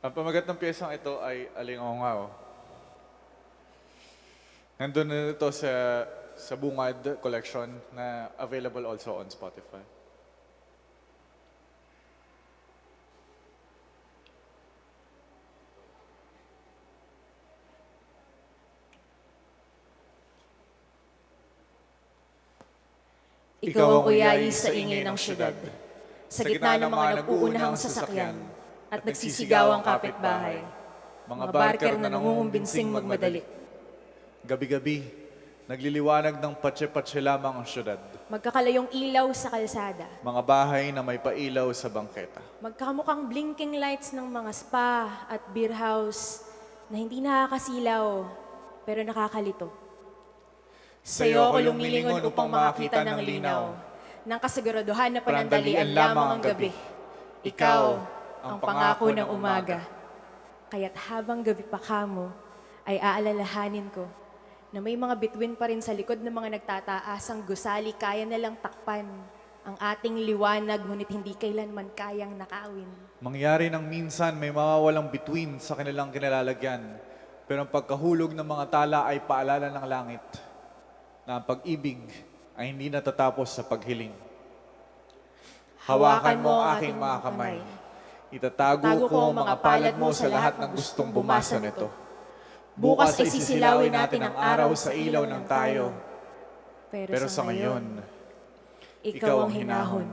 Ang pamagat ng piyesang ito ay Aling-O-Nga-O. Nandun na ito sa Bungad collection na available also on Spotify. Ikaw ang uyayi sa ingay ng syudad, sa gitna ng mga nag-uunahang sasakyan, at nagsisigaw ang kapitbahay, mga barker na nangungumbinsing magmadali. Gabi-gabi, nagliliwanag ng patse-patse lamang ang syudad. Magkakalayong ilaw sa kalsada, Mga bahay na may pailaw sa bangketa. magkamukhang blinking lights ng mga spa at beer house na hindi nakakasilaw pero nakakalito. Sa'yo ako lumilingon upang makakita ng linaw, ng kasiguraduhan na panandalian lamang ang gabi. Ikaw ang pangako ng umaga. Kaya't habang gabi pa kamo, ay aalalahanin ko na may mga bituin pa rin sa likod ng mga nagtataasang gusali kaya nalang takpan ang ating liwanag ngunit hindi kailanman kayang nakawin. Mangyari ng minsan may mawawalang bituin sa kanilang kinalalagyan, pero ang pagkahulog ng mga tala ay paalala ng langit na ang pag-ibig ay hindi natatapos sa paghiling. Hawakan mo ang aking mga kamay. Itatago ko ang mga palad mo sa lahat ng gustong bumasa nito. Bukas ay sisilawin natin ang araw sa ilaw ng tayo. Pero sa ngayon, ikaw ang hinahon.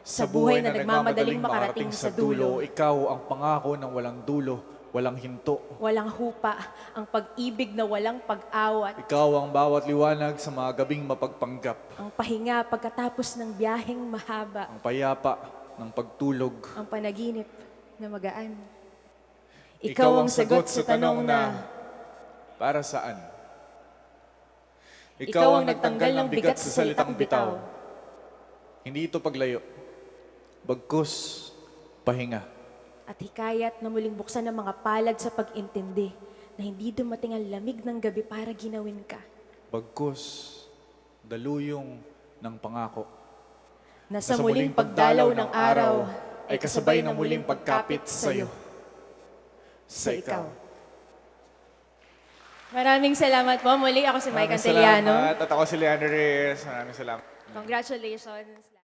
Sa buhay na nagmamadaling makarating sa dulo, ikaw ang pangako ng walang dulo, walang hinto. Walang hupa, ang pag-ibig na walang pag-awat. Ikaw ang bawat liwanag sa mga gabing mapagpanggap. Ang pahinga pagkatapos ng biyaheng mahaba. Ang payapa ng pagtulog. Ang panaginip na magaan. Ikaw ang sagot sa tanong na, para saan? ikaw ang nagtanggal ng bigat sa salitang bitaw. Hindi ito paglayo. Bagkus, pahinga. At hikayat na muling buksan ng mga palad sa pag-intindi na hindi dumating ang lamig ng gabi para ginawin ka. Bagkus, daluyong ng pangako. Na sa muling pagdalaw ng araw ay kasabay ng muling pagkapit sa'yo. Sa ikaw. Maraming salamat po. Muli ako si Mike Maraming Anteliano. salamat. At ako si Leandro Reyes. Maraming salamat. Congratulations.